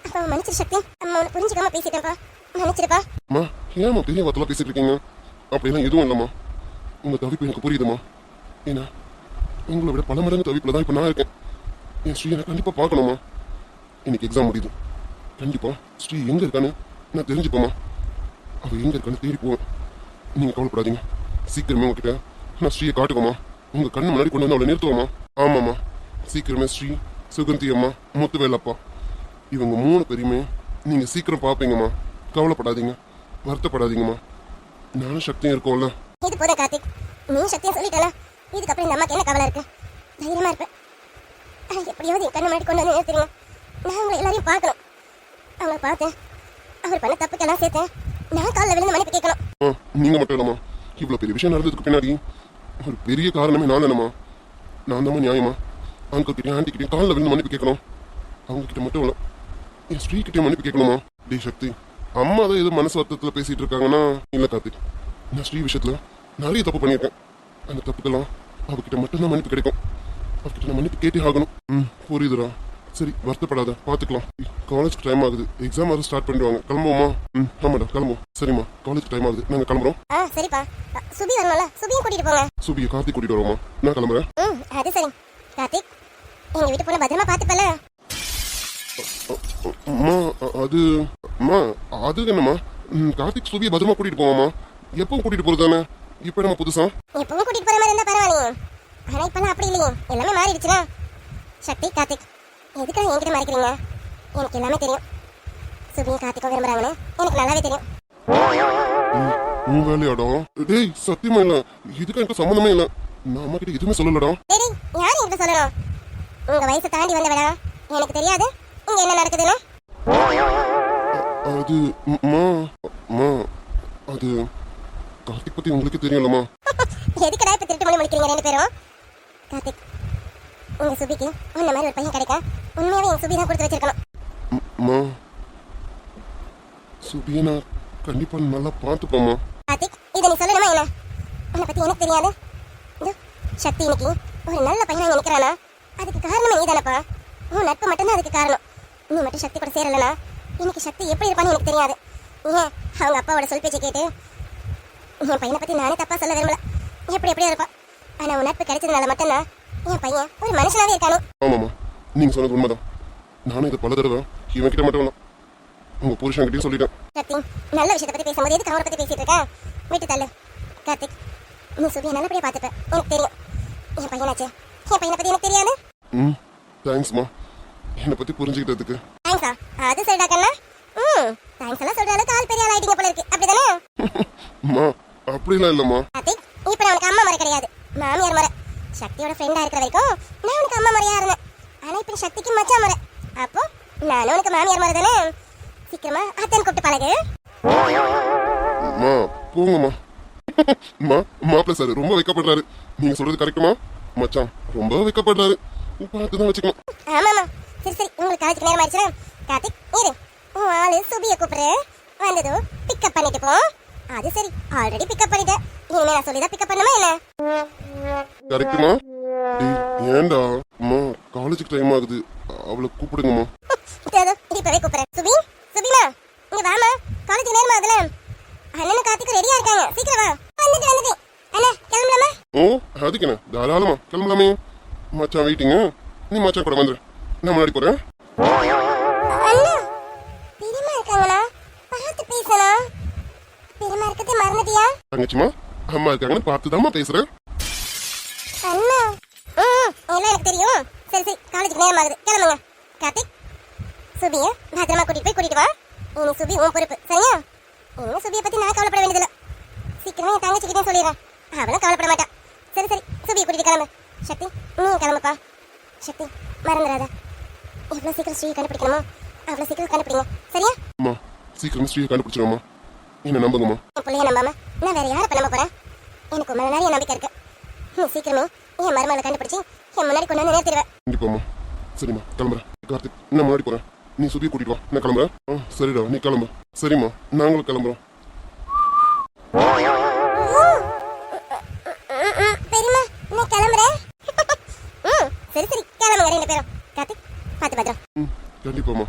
அப்ப மன்னிச்சிரு சக்தி, அம்மா உன்னை புரிஞ்சுக்காம பேசிட்டேன்ப்பா, மன்னிச்சிருப்பா. அம்மா, ஏன்மா பெரிய வார்த்தைலாம் பேசிட்டு இருக்கீங்க? அப்படிலாம் எதுவும் இல்லைம்மா. உங்க தவிப்பு எனக்கு புரியுதுமா. ஏன்னா உங்களை விட பல மடங்கு தவிப்புல தான் இப்போ நான் இருக்கேன். என் ஸ்ரீ எனக்கு கண்டிப்பா பார்க்கணுமா. இன்னைக்கு எக்ஸாம் முடியுது, கண்டிப்பா ஸ்ரீ எங்க இருக்கான்னு நான் தெரிஞ்சுப்போமா. அவ எங்க இருக்கான்னு தேடி போவேன். நீங்க கவலைப்படாதீங்க, சீக்கிரமே உங்ககிட்ட நான் ஸ்ரீயை காட்டுவோமா. உங்க கண்ணு முன்னாடி கொண்டு வந்து அவளை நிறுத்துவோமா. ஆமாம்மா, சீக்கிரமே ஸ்ரீ, சுகந்தி அம்மா, முத்துவேலப்பா, இவங்க 3 பேரையுமே நீங்க சீக்கிரம் பார்ப்பீங்கம்மா. கவலைப்படாதீங்க, வருத்தப்படாதீங்கம்மா. நானும் சக்தியும் இருக்கோம்ல. இது போதும் கார்த்திக், நீ சக்தியை சொல்லிட்டல. இதுக்கப்புறம் இந்த அம்மாக்கு என்ன கவலை இருக்கு? தைரியமா இருப்பேன். எப்படியாவது என் கண்ணு முன்னாடி கொண்டு வந்து நிறுத்துறீங்க. நான் உங்களை எல்லாரையும் பார்க்கணும். அவங்கள பார்த்தேன், அவர் பண்ண தப்புக்கெல்லாம் சேர்த்தேன். நான் காலில் விழுந்து மன்னிப்பு கேட்கணும். நீங்க மட்டும் இல்லம்மா, இவ்வளவு பெரிய விஷயம் நடந்ததுக்கு பின்னாடி ஒரு பெரிய காரணமே நான் தானம்மா. நான் தான் நியாயமா அங்கிள் கிட்டே ஆண்டி கிட்டே காலில் விழுந்து மன்னிப்பு கேட்கணும். அவங்க கிட்ட மட்டும் இல்லை, என் ஸ்ரீ கிட்டே மன்னிப்பு கேட்கணுமா. டே சக்தி, அம்மா தான் ஏதோ மனசு வருத்தத்துல பேசிட்டு இருக்காங்கன்னா இல்ல கார்த்திக், நான் ஸ்ரீ விஷயத்துல நிறைய தப்பு பண்ணியிருக்கேன். அந்த தப்புக்கெல்லாம் அவகிட்ட மட்டும்தான் மன்னிப்பு கிடைக்கும். அவகிட்ட நான் மன்னிப்பு கேட்டே ஆகணும். புரியுதுடா. சரி வருத்தப்படாத, பாத்துக்கலாம். காலேஜ்க்கு டைம் ஆகுது, எக்ஸாம் வர ஸ்டார்ட் பண்ணிடுவாங்க. கிளம்புவோமா? ஆமாடா கிளம்புவோம். சரிம்மா, காலேஜ்க்கு டைம் ஆகுது, நாங்க கிளம்புறோம். சரிப்பா. சுபி வரணும்ல, சுபியும் கூட்டிட்டு போங்க. சுபியை கார்த்திக் கூட்டிட்டு வருவோமா? நான் கிளம்புறேன். அது சரி. கார்த்திக், எங்க வீட்டு பொண்ணை பத்திரமா பாத்துப்பல. அம்மா அது அம்மா அது என்னம்மா? கார்த்திக் சுபியை பத்திரமா கூட்டிட்டு போவாமா? எப்பவும் கூட்டிட்டு போறது தானே, இப்ப நம்ம புதுசா? எப்பவும் கூட்டிட்டு போற மாதிரி இருந்தா பரவாயில்லையே. ஆனா இப்பெல்லாம் அப்படி இல்லையே, எல்லாமே மாறிடுச்சுனா. சக்தி, கார்த்திக், எதுக்காக என்கிட்ட மறைக்கிறீங்க? எனக்கு எல்லாமே தெரியும். சுபியும் கார்த்திக்கும் விரும்புறாங்கன்னு எனக்கு நல்லாவே தெரியும். உன் வேலையாடா? டேய் சத்தியமா இல்ல, இதுக்கு எனக்கு சம்மந்தமே இல்ல. நான் அம்மா கிட்ட எதுவுமே சொல்லலடா. டேய், யாரு என்கிட்ட சொல்லணும்? உங்க வயசை தாண்டி வந்தவடா, எனக்கு தெரியாது இங்க என்ன நடக்குதுன்னு. அது அம்மா அம்மா அது கார்த்திக் பத்தி உங்களுக்கு தெரியும்லம்மா. எதுக்கடா இப்ப திருட்டு மொழி முடிக்கிறீங்க ரெண்டு பேரும்? கார்த்திக், உங்க சுபிக்கு உன்ன மாதிரி ஒரு பையன் கிடைக்க உண்மையாவே எங்க சுபி தான் கொடுத்து வச்சிருக்கணும். அம்மா சுபியை நான் கண்டிப்பா நல்லா பார்த்துப்போம்மா. கார்த்திக், இதை நீ சொல்லணுமா என்ன? உன்னை பத்தி எனக்கு தெரியாது. இதோ, சக்தி இன்னைக்கு ஒரு நல்ல பையனா நினைக்கிறானா, அதுக்கு காரணமே நீ தானப்பா. உன் நட்பு மட்டும்தான் அதுக்கு காரணம். நீ மட்டும் சக்தி கூட சேரலனா இன்னைக்கு சக்தி எப்படி இருப்பான்னு எனக்கு தெரியாது. ஏன் அவங்க அப்பாவோட சொல் பேச்சை கேட்டு என் பையனை பத்தி நானே தப்பா சொல்ல விரும்பல. எப்படியோ இருப்பான். ஆனா உன் நட்பு கிடைச்சதுனால மட்டும்தான் என் பையன் ஒரு மனுஷனாவே இருக்கானே. ஆமாம்மா, நீங்க சொன்னது உண்மைதான். நானும் இதை பல தடவை இவன் கிட்ட மட்டும் இல்லை, உங்க புருஷன் கிட்டயும் சொல்லிட்டேன். சக்தி, நல்ல விஷயத்தை பத்தி பேசும்போது எதுக்கு அவரை பத்தி பேசிட்டு இருக்க? விட்டு தள்ளு. கார்த்திக், நீ சுபியை நல்லபடியா பார்த்துப்ப, எனக்கு தெரியும். என் பையனாச்சு, என் பையனை பத்தி எனக்கு தெரியாது. தேங்க்ஸ்மா, என்னை பத்தி புரிஞ்சுக்கிட்டதுக்கு. தேங்க்ஸா? அது சரிடா கண்ணா. தேங்க்ஸ் எல்லாம் சொல்ற அளவுக்கு ஆள் பெரிய ஆள் ஆயிட்டீங்க போல இருக்கு, அப்படிதானே? அம்மா அப்படிலாம் இல்லம்மா. கார்த்திக், இப்ப நான் உனக்கு அம்மா முறை கிடையாது, மாமியார் முறை. சக்தியோட ஃப்ரெண்டா இருக்கிற வரைக்கும் நான் உனக்கு அம்மா முறையா இருந்தேன். ஆனா இப்ப சக்திக்கு மச்சான் முறை. அப்போ நானும் உனக்கு மாமியார் முறை தானே. சீக்கிரமா அத்தன் கூப்பிட்டு பழகு. அம்மா போங்கம்மா. அம்மா மாப்பிள்ள சார் ரொம்ப வைக்கப்படுறாரு. நீங்க சொல்றது கரெக்டுமா? மச்சான் ரொம்ப வைக்கப்படுறாரு, பார்த்துதான் வச்சுக்கணும். ஆமாமா, சரி சரி, உங்களுக்கு காலேஜுக்கு நேரம் ஆயிடுச்சுனா கார்த்திக் இரு, உன் ஆளு சுபியை கூப்பிடு. வந்ததும் பிக்கப் பண்ணிட்டு போ. அது சரி, ஆல்ரெடி பிக்கப் பண்ணிட்டேன், இனிமே நான் சொல்லிதான் பிக்கப் பண்ணுமா என்ன? கரெக்டுமா? ஏன்டா அம்மா, காலேஜுக்கு டைம் ஆகுது, அவளை கூப்பிடுங்கம்மா. இப்பவே கூப்பிடுறேன். சுபி, சுபிமா இங்க வாமா, காலேஜுக்கு நேரம் ஆகுதுல. அண்ணனும் கார்த்திக்கும் ரெடியா இருக்காங்க, சீக்கிரம் வா. வந்துட்டு அண்ணா கிளம்பலாமா? ஓ அதுக்கு என்ன, தாராளமா கிளம்பலாமே. மச்சான் வெயிட்டிங்க, நீ மச்சான் கூட வந்துரு, நான் முன்னாடி போறேன். அண்ணா பெரியமா இருக்காங்களா? பார்த்து பேசலாம். பெரியமா இருக்கதே மறந்துட்டியா? தங்கச்சிமா, அம்மா இருக்காங்கன்னு பார்த்துதாம்மா பேசுறேன். அண்ணா எல்லாம் எனக்கு தெரியும். சரி சரி, காலேஜுக்கு நேரம் ஆகுது, கிளம்புங்க. கார்த்திக், சுபிய பத்திரமா கூட்டிட்டு வா. இனி சுபி உன் பொறுப்பு, சரியா? இன்னும் சுபியை பத்தி நான் கவலைப்பட வேண்டியதில்ல. சீக்கிரமா என் தங்கச்சிக்கிட்டே சொல்லிடுறேன், அவளும் கவலைப்பட மாட்டா. சரி சரி, சுபியை கூட்டிட்டு கிளம்பு. சக்தி, நீ கிளம்புப்பா. சக்தி, மறந்துடாத, எவ்வளவு சீக்கிரம் ஸ்ரீயை கண்டுபிடிக்கணுமோ அவ்வளவு சீக்கிரம் கண்டுபிடிங்க, சரியா? அம்மா சீக்கிரம் ஸ்ரீயை கண்டுபிடிச்சிருவோம்மா, என்ன நம்புங்கம்மா. என் பிள்ளைய நம்பாம நான் வேற யாரை நம்ப போறேன்? எனக்கு மேல நிறைய நம்பிக்கை இருக்கு. நீ சீக்கிரமே என் மருமகளை கண்டுபிடிச்சு என் முன்னாடி கொண்டு வந்து நிறுத்திடுவேன். கண்டிப்பாம்மா. சரிம்மா கிளம்புறேன். கார்த்திக், நான் முன்னாடி போறேன், நீ சுபியை கூட்டிட்டு வா, நான் கிளம்புறேன். சரிடா, நீ கிளம்பு. சரிம்மா, நாங்களும் கிளம்புறோம். பெரியமா, நான் கிளம்புறேன். சரி சரி, கிளம்புங்க ரெண்டு பேரும். கார்த்திக், பார்த்து பத்திரம். கண்டிப்பாம்மா.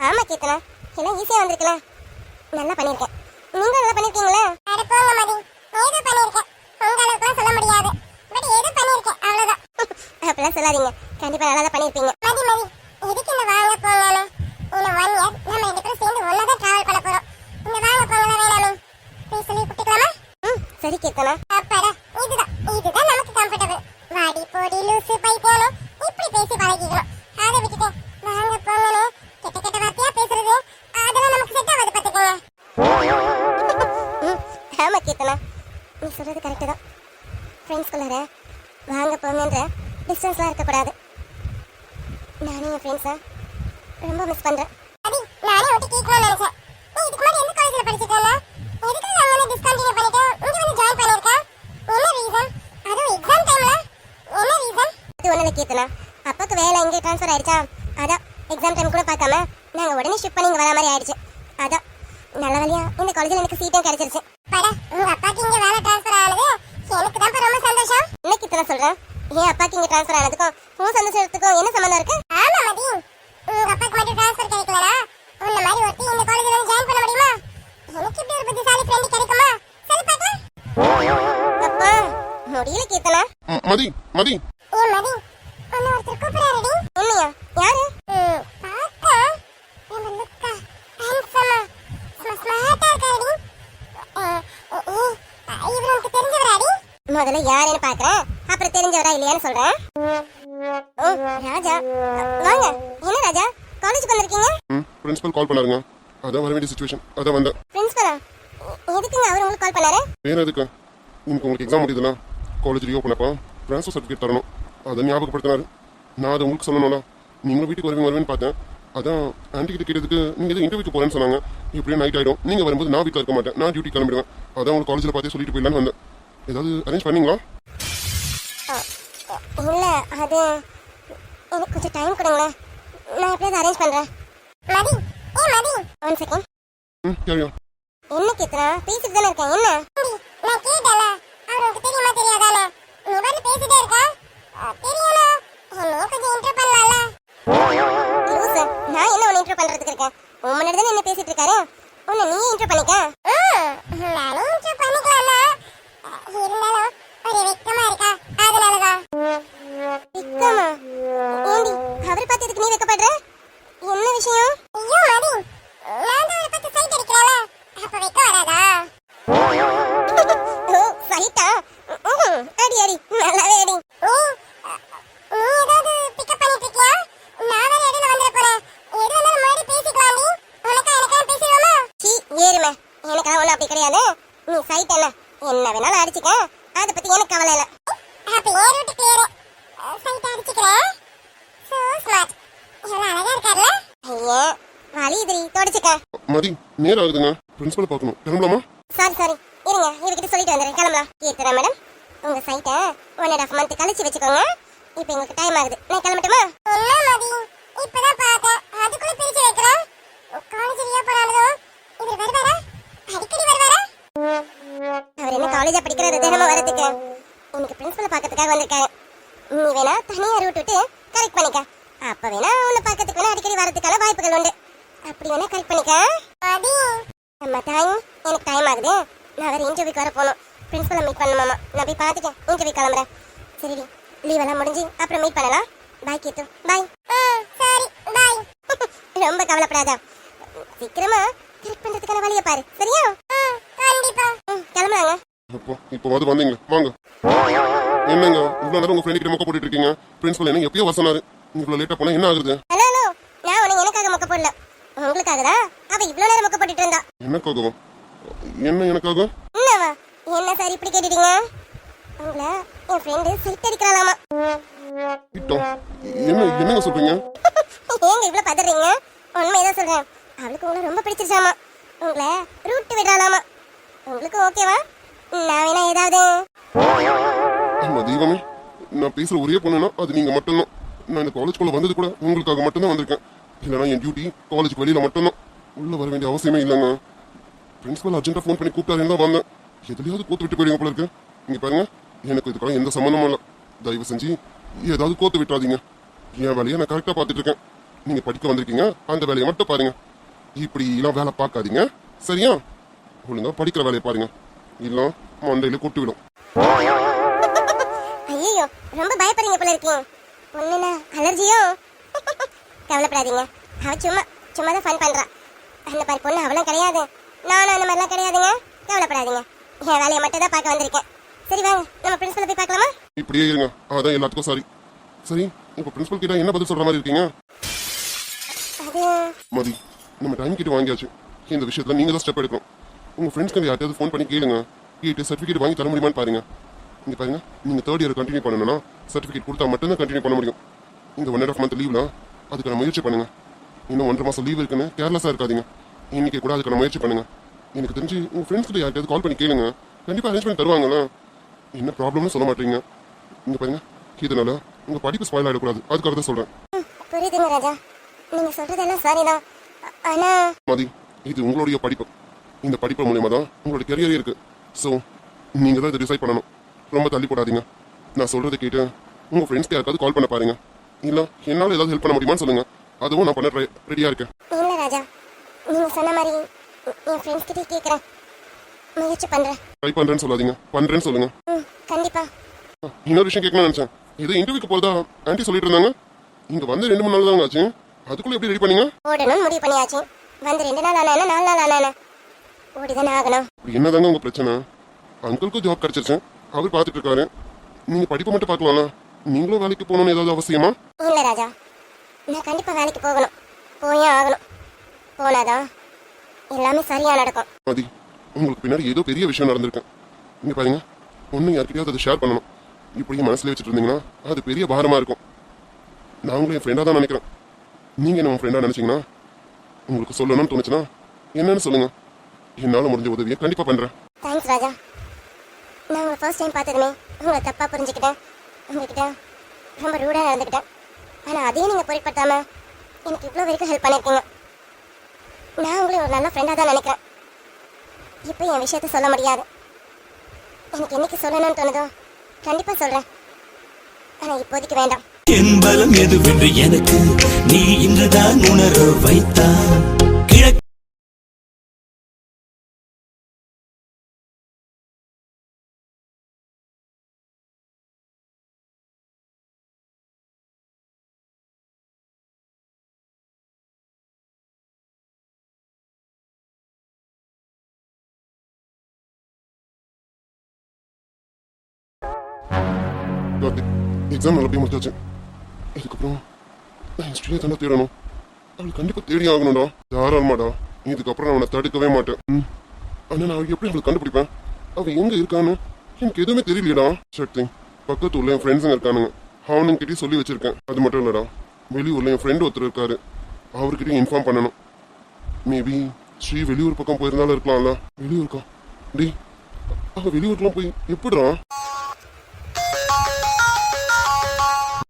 ஆமா கீர்த்தனா, எல்லாம் ஈஸியா வந்திருக்கலாம். நல்லா பண்ணிருக்கேன். நீங்க நல்லா பண்ணிருக்கீங்களா? அப்படிலாம் சொல்லாதீங்க, கண்டிப்பா நல்லா தான் பண்ணிருப்பீங்க. சரி கீர்த்தனா. வாடி போடி லூசு பைத்தியானோ, இப்படி பேசி பழகிக்கணும். அதை விட்டுட்டு வாங்க போங்கன்னு கெட்ட கெட்ட வார்த்தையா பேசுறது, அதெல்லாம் நமக்கு செட் ஆகாது, பாத்துக்கோங்க. ஆமா கீர்த்தனா, நீ சொல்றது கரெக்ட் தான். ஃப்ரெண்ட்ஸ்குள்ளார வாங்க போங்கன்ற டிஸ்டன்ஸ்லாம் இருக்கக்கூடாது. நானும் என் ஃப்ரெண்ட்ஸை ரொம்ப மிஸ் பண்றேன். நானே ஒட்டி கேட்கணும்னு நினைச்சேன். நீ இதுக்கு முன்னாடி எந்த காலேஜ்ல படிச்சிட்டு இருந்த? எதுக்கு நான் வந்து டிஸ்கண்டினியூ பண்ணிட்டு இங்க வந்து ஜாயின் பண்ணிருக்க? என்ன ரீசன்? அதுவும் எக்ஸாம் டைம்ல என்ன ரீசன்? அது ஒண்ணுல கீர்த்தனா, அப்பாக்கு வேலை இங்க ட்ரான்ஸ்ஃபர் ஆயிடுச்சா, அதான் எக்ஸாம் டைம் கூட பார்க்காம நாங்க உடனே ஷிஃப்ட் பண்ணி இங்க வர மாதிரி ஆயிடுச்சு. அதான் நல்ல வழியா இந்த காலேஜ்ல எனக்கு சீட்டும் கிடைச்சிருச்சு. படா உங்க அப்பாக்கு இங்க வேலை ட்ரான்ஸ்ஃபர் ஆனது எனக்கு தான் ரொம்ப சந்தோஷம். இன்னைக்கு இத்தனை சொல்றேன், ஏன் அப்பாக்கு இங்க ட்ரான்ஸ்ஃபர் ஆனதுக்கும் உன் சந்தோஷத்துக்கும் என்ன சம்பந்தம் இருக்கு? ஆமா மதி, உங்க அப்பாக்கு மட்டும் ட்ரான்ஸ்ஃபர் கிடைக்கலனா உன்ன மாதிரி ஒருத்தி இந்த காலேஜ்ல வந்து ஜாயின் பண்ண முடியுமா? எனக்கு இப்படி ஒரு புத்திசாலி ஃப்ரெண்ட் கிடைக்குமா? சரி பார்க்கலாம். அப்பா முடியல கீர்த்தனா. மதி மதி ஏன் மதி உன்னை ஒருத்தர் கூப்பிடுறாருடி. என்னையா? யாரு? பாத்தா நம்ம லுக்கா ஹேண்ட்ஸமா ஸ்மார்ட்டா இருக்காடி. இவரு உனக்கு தெரிஞ்சவராடி? முதல்ல யாருன்னு பாக்குறேன், அப்புறம் தெரிஞ்சவரா இல்லையான்னு சொல்றேன். ஓ ராஜா, வாங்க. என்ன ராஜா காலேஜுக்கு வந்திருக்கீங்க? பிரின்சிபல் கால் பண்ணாருங்க, அதான் வர வேண்டிய சுச்சுவேஷன், அதான் வந்தேன். பிரின்சிபலா? எதுக்குங்க அவர் உங்களுக்கு கால் பண்ணாரு? வேற எதுக்கு, இன்னைக்கு உங்களுக்கு எக்ஸாம் முடியுதுல, காலேஜ் ரீஓப்பன் அப்போ ட்ரான்ஸ்ஃபர் சர்டிஃபிகேட் தரணும், அதை ஞாபகப்படுத்தினாரு. நான் அதை உங்களுக்கு சொல்லணும்ல, நீங்களும் வீட்டுக்கு வருவேன்னு பார்த்தேன். அதான் ஆன்டி கிட்ட கேட்டதுக்கு நீங்க எதுவும் இன்டர்வியூக்கு போறேன்னு சொன்னாங்க. இப்படியே நைட் ஆயிடும், நீங்க வரும்போது நான் வீட்டில் இருக்க மாட்டேன், நான் டியூட்டி கிளம்பிடுவேன். அதான் உங்களுக்கு காலேஜில் பார்த்தே சொல்லிட்டு போயிடலான்னு வந்தேன். ஏதாவது அரேஞ்ச் பண்ணீங்களா? இல்ல, அது எனக்கு கொஞ்சம் டைம் கொடுங்களேன், நான் எப்படியாவது அரேஞ்ச் பண்றேன். மதி, ஏ மதி, 1 செகண்ட். சரியா? என்ன கேக்குறா? பேசிட்டு தானே இருக்கேன். என்ன? நான் கேட்டல, அவருக்கு தெரியுமா தெரியாதானே? நீ வந்து பேசிட்டே இருக்க. தெரியல, என்ன கொஞ்சம் இன்டர் பண்ணலாம்ல. லூசு, நான் என்ன உன்னை இன்டர் பண்றதுக்கு இருக்கேன்? உன் முன்னாடி தானே என்ன பேசிட்டு இருக்காரு, உன்னை நீ இன்டர் பண்ணிக்க. நானே இன்டர் பண்ணிக்கலாம்னா, இருந்தாலும் ஒரு வெக்கமா இருக்கா, அதனாலதான். வெக்கமா? ஏண்டி அவர் பார்த்ததுக்கு நீ வெக்கப்படுற? என்ன விஷயம்? ஐயோ மதி, நான் தான் அவரை பார்த்து சைட் அடிக்கிறேன்ல, அப்ப வெக்க வராதா? ஓ சைட்டா? அடி அடி, நல்லாவே அடி. நீ ஏதாவது பிக்கப் பண்ணிட்டு இருக்கியா? நான் வேற இடையில வந்துட போறேன். எது வந்தாலும் முன்னாடி பேசிக்கலாம்டி. உனக்கா எனக்கா பேசிடுவோமா? சீ ஏறுமே, எனக்கெல்லாம் ஒன்றும் அப்படி கிடையாது. நீ சைட் என்ன வேணாலும் அடிச்சுக்க, அதை பத்தி எனக்கு கவலை இல்லை. அப்ப ஏறு விட்டு பேரு சைட் அடிச்சுக்கிறேன். சோ ஸ்மார்ட், எவ்வளவு அழகா இருக்கார்ல. ஐயே வலியுதுரி, தொடச்சுக்க. மதி நேரம் ஆகுதுங்க, பிரின்சிபலை பார்க்கணும், கிளம்பலாமா? சாரி சாரி, இருங்க இவகிட்ட சொல்லிட்டு வந்துடுறேன், கிளம்பலாம். கீர்த்தனா மேடம், உங்க சைட்டை 1.5 மந்த் கழிச்சு வச்சுக்கோங்க. இப்போ எங்களுக்கு டைம் ஆகுது, நான் கிளம்பட்டுமா? என்ன மதி, இப்பதான் பார்த்தேன், அதுக்குள்ள பிரிச்சு வைக்கிறேன். காலேஜ் ரியா போறானதும் இவர் வருவாரா? அடிக்கடி வருவாரா? அவர் என்ன காலேஜா படிக்கிறாரு தினமும் வரதுக்கு? இன்னைக்கு பிரின்சிபலை பார்க்கறதுக்காக வந்திருக்காரு. நீ வேணா தனியா ரூட் விட்டு கரெக்ட் பண்ணிக்க, அப்ப வேணா உன்னை பார்க்கறதுக்கு வேணா அடிக்கடி வரதுக்கான வாய்ப்புகள் உண்டு. அப்படி வேணா கரெக்ட் பண்ணிக்க. மதி அம்மா டைம், எனக்கு டைம் ஆகுது, நான் வேற இன்டர்வியூக்கு வர போகணும். பிரின்சிபலை மீட் பண்ணணுமாமா, நான் போய் பார்த்துட்டேன், இன்டர்வியூ கிளம்புறேன். சரிடி, லீவ் எல்லாம் முடிஞ்சு அப்புறம் மீட் பண்ணலாம். பாய் கீத்து, பாய். சரி பாய். ரொம்ப கவலைப்படாத, சீக்கிரமா கரெக்ட் பண்றதுக்கான வழியை பாரு, சரியா? கண்டிப்பா. கிளம்புறாங்க. இப்போ வந்தீங்க, வாங்க. என்னங்க இவ்வளவு நேரம் உங்க ஃப்ரெண்ட் கிட்ட மொக்க போட்டுட்டு இருக்கீங்க? பிரின்சிபல் என்ன எப்பயோ வர சொன்னாரு, இவ்வளவு லேட்டா போனா என்ன ஆகுது? ஹலோ ஹலோ, நான் உனக்கு எனக்காக மொக்க போடல, உங்களுக்காக தான். அவ இவ்வளவு நேரம் மொக்க போட்டுட்டு இருந்தா. எனக்காகவும்? என்ன எனக்காக? என்னவா? என்ன சார் இப்படி கேட்டுட்டீங்க? உங்களை என் ஃப்ரெண்டு சைட் அடிக்கலாமா? என்னங்க சொல்றீங்க? ஏங்க இவ்வளவு பதறீங்க? உண்மையதான் சொல்றேன், அவளுக்கு உங்களை ரொம்ப பிடிச்சிருச்சாமா, உங்களை ரூட் விடலாமா. உங்களுக்கு ஓகேவா? நான் வேணா ஏதாவது? தெய்வமே, நான் பேசுற ஒரே பொண்ணுனா அது நீங்க மட்டும்தான். நான் இந்த காலேஜ்குள்ள வந்தது கூட உங்களுக்காக மட்டும்தான் வந்திருக்கேன். இல்லைனா என் டியூட்டி காலேஜுக்கு வெளியில மட்டும்தான், உள்ள வர வேண்டிய அவசியமே இல்லைங்க. பிரின்சிபல் அர்ஜென்ட்டா ஃபோன் பண்ணி கூப்பிட்டாருன்னு தான் வந்தேன். எதுலையாவது கோத்து விட்டு போயிடுங்க போல இருக்கு. இங்க பாருங்க, எனக்கு இதுக்கெல்லாம் எந்த சம்மந்தமும் இல்லை. தயவு செஞ்சு ஏதாவது கோத்து விட்டுறாதீங்க. என் வேலையை நான் கரெக்டா பார்த்துட்டு இருக்கேன். நீங்க படிக்க வந்திருக்கீங்க, அந்த வேலையை மட்டும் பாருங்க. இப்படி எல்லாம் வேலை பார்க்காதீங்க, சரியா? ஒழுங்கா படிக்கிற வேலையை பாருங்க, இல்ல மண்டையில கொட்டு விடும். ஐயோ ரொம்ப பயப்படுறீங்க போல இருக்கீங்க. பொண்ணுனா அலர்ஜியோ? கவலைப்படாதீங்க, அவ சும்மா தான் ஃபன் பண்றா. அந்த மாதிரி பொண்ணு அவளும் கிடையாது, நானும் அந்த மாதிரிலாம் கிடையாதுங்க. கவலைப்படாதீங்க, என் வேலையை மட்டும் தான் பார்க்க வந்திருக்கேன். சரி வாங்க, நம்ம பிரின்சிபலை போய் பார்க்கலாமா? இப்படியே இருங்க, அதான் எல்லாத்துக்கும் சாரி. சரி, இப்ப பிரின்சிபல் கிட்ட என்ன பதில் சொல்ற மாதிரி இருக்கீங்க? அது மதி, நம்ம டைம் கிட்ட வாங்கியாச்சு. இந்த விஷயத்துல நீங்க தான் ஸ்டெப் எடுக்கணும். உங்க ஃப்ரெண்ட்ஸ்க்கு யார்ட்டாவது ஃபோன் பண்ணி கேளுங்க, கேட்டு சர்டிஃபிகேட் வாங்கி தர முடியுமான்னு பாருங்க. இங்க பாருங்க, நீங்க 3rd இயர் கண்டினியூ பண்ணணும்னா சர்டிஃபிகேட் கொடுத்தா மட்டும்தான் கண்டினியூ பண்ண முடியும். இந்த 1.5 மந்த் லீவ்ல அதுக்கான முயற்சி பண்ணுங்க. இன்னும் 1.5 மாசம் லீவ் இருக்குன்னு கேர்லெஸ்ஸா இருக்காதீங்க. இன்னைக்கு கூட அதுக்கான முயற்சி பண்ணுங்க. எனக்கு தெரிஞ்சு உங்க ஃப்ரெண்ட்ஸ் கிட்ட யார்ட்டாவது கால் பண்ணி கேளுங்க, கண்டிப்பா அரேஞ்ச் பண்ணி தருவாங்களா? என்ன ப்ராப்ளம்னு சொல்ல மாட்டீங்க. இங்க பாருங்க, இதனால உங்க படிப்பு ஸ்பாயில் ஆயிடக்கூடாது, அதுக்காக தான் சொல்றேன். புரியுதுங்க ராஜா, நீங்க சொல்றதெல்லாம் சரிதான். ஆனா மதி, இது உங்களுடைய படிப்பு. இந்த படிப்பு மூலியமா தான் உங்களுடைய கெரியரே இருக்கு. ஸோ நீங்க தான் இதை டிசைட் பண்ணணும். ரொம்ப தள்ளி போடாதீங்க. நான் சொல்றதை கேட்டு உங்க ஃப்ரெண்ட்ஸ்க்கு யாருக்காவது கால் பண்ண பாருங்க. இல்ல என்னால ஏதாவது ஹெல்ப் பண்ண முடியுமான்னு சொல்லுங்க. அதுவும் நான் பண்ண ரெடியா இருக்கேன். இல்ல ராஜா, நீங்க சொன்ன மாதிரி என் ஃப்ரெண்ட்ஸ் கிட்ட கேக்குறேன், முயற்சி பண்றேன். ட்ரை பண்றேன்னு சொல்லாதீங்க, பண்றேன்னு சொல்லுங்க. கண்டிப்பா. இன்னொரு விஷயம் கேட்கணும்னு நினைச்சேன். ஏதோ இன்டர்வியூக்கு போறதா ஆன்ட்டி சொல்லிட்டு இருந்தாங்க. இங்க வந்து 2-3 நாள் தான் ஆச்சு. அதுக்குள்ள எப்படி ரெடி பண்ணீங்க? ஓடணும்னு முடிவு பண்ணியாச்சு. வந்து 2 நாள் ஆனா 4 நாள் ஆனா ஓடிதானே ஆகணும். என்னதாங்க உங்க பிரச்சனை? அங்கிளுக்கும் ஜாப் கிடைச்சிருச்சு, அவர் பார்த்துட்டு இருக்காரு. நீங்க படிப்பை மட்டும் பார்க்கலாம்ல. நீங்களும் வேலைக்கு போகணும்னு ஏதாவது அவசியமா? இல்ல ராஜா, நான் கண்டிப்பா வேலைக்கு போகணும், போயே ஆகணும். போனாதான் எல்லாமே சரியா நடக்கும். மதி, உங்களுக்கு பின்னாடி ஏதோ பெரிய விஷயம் நடந்திருக்கு. இங்க பாருங்க, ஒண்ணு யார்கிட்டயாவது அதை ஷேர் பண்ணணும். இப்படி மனசுல வச்சுட்டு இருந்தீங்கன்னா அது பெரிய பாரமா இருக்கும். நான் உங்களை என் ஃப்ரெண்டா தான் நினைக்கிறேன். நீங்க என்ன உங்க ஃப்ரெண்டா நினைச்சீங்கன்னா, உங்களுக்கு சொல்லணும்னு தோணுச்சுன்னா என்னன்னு சொல்லுங்க. என்னால முடிஞ்ச உதவியை கண்டிப்பா பண்றேன். தேங்க்ஸ் ராஜா. நான் உங்களை ஃபர்ஸ்ட் டைம் பார்த்ததுமே உங்களை தப்பா புரிஞ்சுக்கிட்டேன். உங்ககிட்ட ரொம்ப ரூடா நடந்துக்கிட்டேன். ஆனா அதையும் நீங்க பொருட்படுத்தாம எனக்கு இவ்வளோ வரைக்கும் ஹெல்ப் பண்ணிருக்கீங்க. நான் உங்களை ஒரு நல்ல ஃப்ரெண்டா தான் நினைக்கிறேன். இப்போ என் விஷயத்த சொல்ல முடியாது. எனக்கு என்னைக்கு சொல்லணும்னு தோணுதோ கண்டிப்பா சொல்றேன். ஆனா இப்போதைக்கு வேண்டாம். என் பலம் எதுவென்று எனக்கு நீ இன்றுதான் உணர வைத்தான். கிழக்கு எக்ஸாம் நல்லபடியா முடிச்சாச்சு. இதுக்கப்புறம் நான் ஹிஸ்டரியை தானே தேடணும். அவள் கண்டிப்பா தேடி ஆகணும்டா. தாராளமாடா, இதுக்கப்புறம் நான் அவனை தடுக்கவே மாட்டேன். ஆனா நான் எப்படி அவளை கண்டுபிடிப்பேன்? அவ எங்க இருக்கான்னு எனக்கு எதுவுமே தெரியலையடா. சக்தி, பக்கத்து ஊர்ல என் ஃப்ரெண்ட்ஸுங்க இருக்கானுங்க. அவனுங்கிட்டயும் சொல்லி வச்சிருக்கேன். அது மட்டும் இல்லடா, வெளியூர்ல என் ஃப்ரெண்ட் ஒருத்தர் இருக்காரு. அவர்கிட்டயும் இன்ஃபார்ம் பண்ணணும். மேபி ஸ்ரீ வெளியூர் பக்கம் போயிருந்தாலும் இருக்கலாம்ல. வெளியூருக்கா? டேய், அவ வெளியூருக்குலாம் போய் எப்படிடா?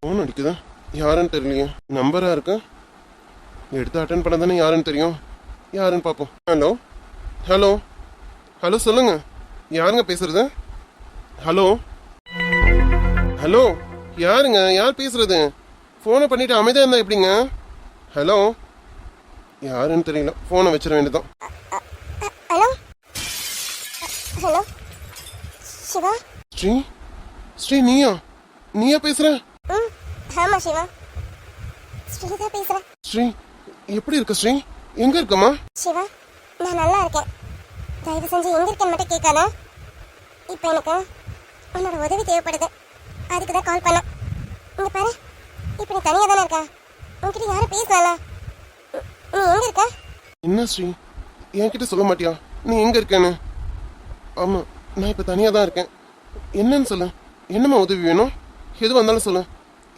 ஃபோன் அடிக்குதா? யாருன்னு தெரியலையே. நம்பரா இருக்கா? எடுத்து அட்டன் பண்ண தானே யாருன்னு தெரியும். யாருன்னு பார்ப்போம். ஹலோ ஹலோ ஹலோ, சொல்லுங்க. யாருங்க பேசுறது? ஹலோ ஹலோ, யாருங்க? யார் பேசுறது? ஃபோனை பண்ணிட்டு அமைதியா இருந்தா எப்படிங்க? ஹலோ, யாருன்னு தெரியல. ஃபோனை வச்சிட வேண்டியதான். Hello hello, Siva. ஸ்ரீ, ஸ்ரீ நீயா? நீயா பேசுற? ஆமா சிவா, ஸ்ரீதா பேசுறேன். ஸ்ரீ, எப்படி இருக்க ஸ்ரீ? எங்க இருக்கம்மா? சிவா, நான் நல்லா இருக்கேன். தயவு செஞ்சு எங்க இருக்கேன்னு மட்டும் கேட்காத. இப்போ எனக்கு உன்னோட உதவி தேவைப்படுது. அதுக்கு தான் கால் பண்ணேன். இங்க பாரு, இப்போ நீ தனியாக தானே இருக்க. உன்கிட்ட யாரும் பேசலாம். நீ எங்க இருக்க? என்ன ஸ்ரீ, என்கிட்ட சொல்ல மாட்டியா நீ எங்க இருக்கேன்னு? ஆமா, நான் இப்ப தனியா தான் இருக்கேன். என்னன்னு சொல்லு. என்னம்மா உதவி வேணும்? எது வந்தாலும் சொல்லு.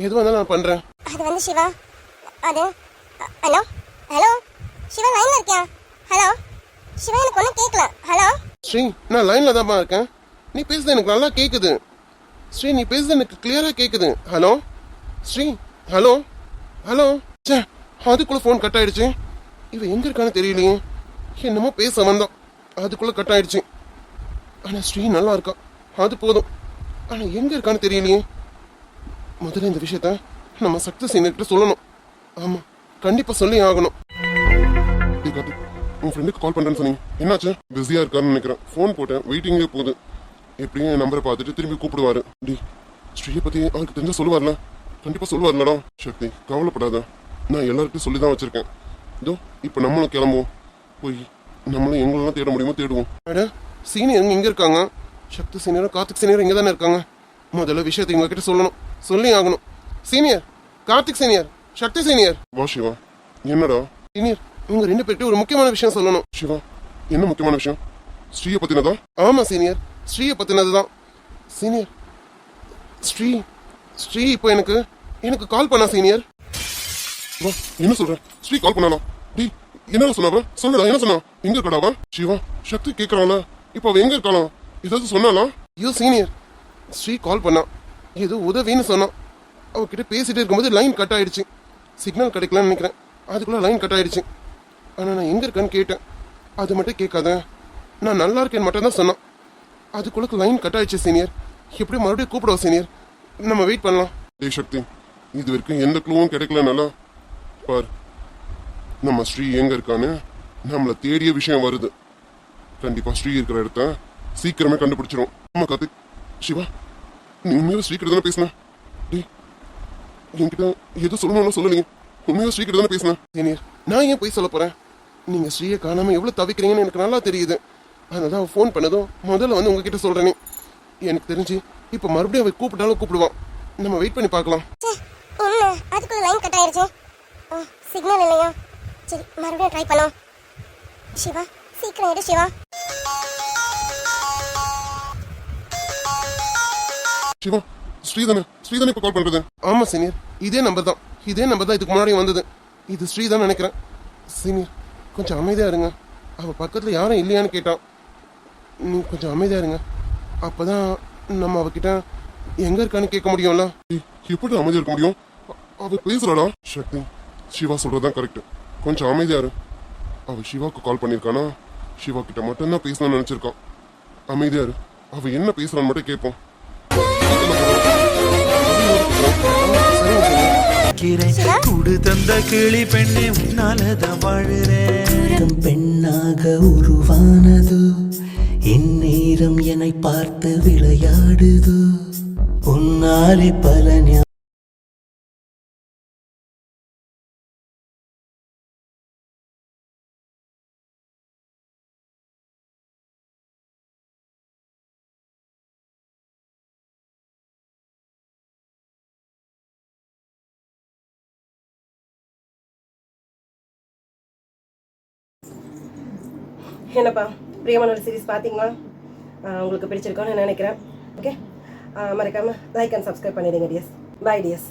எது வந்தாலும் நான் பண்றேன். அது வந்து சிவா, அது ஹலோ ஹலோ, சிவா லைன்ல இருக்கியா? ஹலோ சிவா, எனக்கு ஒன்றும் கேட்கல. ஹலோ ஸ்ரீ, நான் லைன்ல தான்மா இருக்கேன். நீ பேசுறது எனக்கு நல்லா கேக்குது. ஸ்ரீ, நீ பேசுறது எனக்கு கிளியரா கேக்குது. Hello Sri, hello hello. சே, அதுக்குள்ள ஃபோன் கட் ஆயிடுச்சு. இவ எங்க இருக்கான்னு தெரியலையே. என்னமோ பேச வந்தோம், அதுக்குள்ள கட் ஆயிடுச்சு. ஆனா ஸ்ரீ நல்லா இருக்கா, அது போதும். ஆனா எங்க இருக்கான்னு தெரியலையே. முதல்ல இந்த விஷயத்த நம்ம சக்தி சீனியர்கிட்ட சொல்லணும். ஆமா, கண்டிப்பா சொல்லி ஆகணும். உன் ஃப்ரெண்டுக்கு கால் பண்றேன்னு சொன்னீங்க, என்னாச்சு? பிஸியா இருக்காருன்னு நினைக்கிறேன். ஃபோன் போட்டேன், வெயிட்டிங்கே போகுது. எப்படியும் என் நம்பரை பார்த்துட்டு திரும்பி கூப்பிடுவாரு. டி, ஸ்ரீயை பத்தி அவருக்கு தெரிஞ்சா சொல்லுவார்ல? கண்டிப்பா சொல்லுவார்லடா. சக்தி, கவலைப்படாத, நான் எல்லாருக்கும் சொல்லி தான் வச்சிருக்கேன். இதோ இப்ப நம்மளும் கிளம்புவோம். போய் நம்மளும் எங்களெல்லாம் தேட முடியுமோ தேடுவோம். அட, சீனியர் இங்க இருக்காங்க. சக்தி சீனியரும் கார்த்திக் சீனியரும் இங்க தானே இருக்காங்க. முதல்ல விஷயத்தை உங்ககிட்ட சொல்லணும், சொல்லி ஆகணும். சீனியர், கார்த்திக் சீனியர், சக்தி சீனியர். வா சிவா. என்னடா? சீனியர், உங்க 2 பேர்கிட்ட ஒரு முக்கியமான விஷயம் சொல்லணும். சிவா, என்ன முக்கியமான விஷயம்? ஸ்ரீயை பத்தினதா? ஆமா சீனியர், ஸ்ரீயை பத்தினதுதான். சீனியர், ஸ்ரீ ஸ்ரீ இப்போ எனக்கு கால் பண்ணா சீனியர். வா, என்ன சொல்ற? ஸ்ரீ கால் பண்ணலாம். டி, என்ன சொன்னாவ? சொல்லடா, என்ன சொன்னா? எங்க இருக்கடாவா? சிவா, சக்தி கேக்குறாள, இப்போ அவ எங்க இருக்காளா? ஏதாவது சொன்னாலா? ஐயோ சீனியர், ஸ்ரீ கால் பண்ணா, ஏதோ உதவின்னு சொன்னான். அவகிட்ட பேசிட்டு இருக்கும்போது லைன் கட் ஆயிடுச்சு. சிக்னல் கிடைக்கலன்னு நினைக்கிறேன். அதுக்குள்ளே லைன் கட் ஆயிடுச்சு. ஆனால் நான் எங்கே இருக்கேன்னு கேட்டேன். அது மட்டும் கேட்காத, நான் நல்லா இருக்கேன்னு மட்டும் தான் சொன்னான். அதுக்குள்ள லைன் கட் ஆயிடுச்சு சீனியர். எப்படி மறுபடியும் கூப்பிடுவோம் சீனியர், நம்ம வெயிட் பண்ணலாம். ஏய் சக்தி, இது வரைக்கும் எந்த க்ளூவும் கிடைக்கலனால பார், நம்ம ஸ்ரீ எங்க இருக்கான்னு நம்மளை தேடிய விஷயம் வருது. கண்டிப்பா ஸ்ரீ இருக்கிற இடத்த சீக்கிரமே கண்டுபிடிச்சிரும். ஆமா கார்த்திக். சிவா, நீ உண்மையில ஸ்ரீ கிட்ட தானே பேசின? டேய், என்கிட்ட எது சொல்லணும்னு சொல்லலீங்க. உண்மையில ஸ்ரீ கிட்ட தானே பேசின? சீனியர், நான் ஏன் போய் சொல்ல போறேன்? நீங்க ஸ்ரீயை காணாம எவ்வளவு தவிக்கிறீங்கன்னு எனக்கு நல்லா தெரியுது. அதனால ஃபோன் பண்ணதும் முதல்ல வந்து உங்ககிட்ட சொல்றேனே. எனக்கு தெரிஞ்சு இப்ப மறுபடியும் அவன் கூப்பிட்டாலும் கூப்பிடுவான். நம்ம வெயிட் பண்ணி பார்க்கலாம். என்ன அதுக்குள்ள லைன் கட் ஆயிருச்சு? சிக்னல் இல்லையா? சரி மறுபடியும் ட்ரை பண்ணலாம். சிவா சீக்கிரம் எடு சிவா. சிவா, ஸ்ரீதானே இப்ப கால் பண்றது? ஆமா சீனியர், இதே நம்பர் தான் இதுக்கு முன்னாடி வந்தது. இது ஸ்ரீதான் நினைக்கிறேன். சீனியர் கொஞ்சம் அமைதியா இருங்க. அவ பக்கத்துல யாரும் இல்லையான்னு கேட்டான். நீ கொஞ்சம் அமைதியா இருங்க, அப்பதான் நம்ம அவகிட்ட எங்க இருக்கான்னு கேட்க முடியும்ல. எப்படி அமைதியா இருக்க முடியும்? அவ பேசுறாளா? சக்தி, சிவா சொல்றதுதான் கரெக்ட். கொஞ்சம் அமைதியா இரு. அவ சிவாக்கு கால் பண்ணிருக்கானா? சிவா கிட்ட மட்டும்தான் பேசணும்னு நினைச்சிருக்கான். அமைதியா இரு, அவ என்ன பேசுறான்னு மட்டும் கேட்போம். குடு தந்த கிளி பெண்ணே உன்னாலதான் வாழுறேன். பெண்ணாக உருவானது இந்நேரம் என்னை பார்த்து விளையாடுது. உன்னாலே பல என்னப்பா, பிரியமானோட சீரிஸ் பார்த்தீங்களா? உங்களுக்கு பிடிச்சிருக்கோன்னு நினைக்கிறேன். ஓகே, மறக்காமல் லைக் அண்ட் சப்ஸ்கிரைப் பண்ணிடுங்க டியர்ஸ். Bye tears.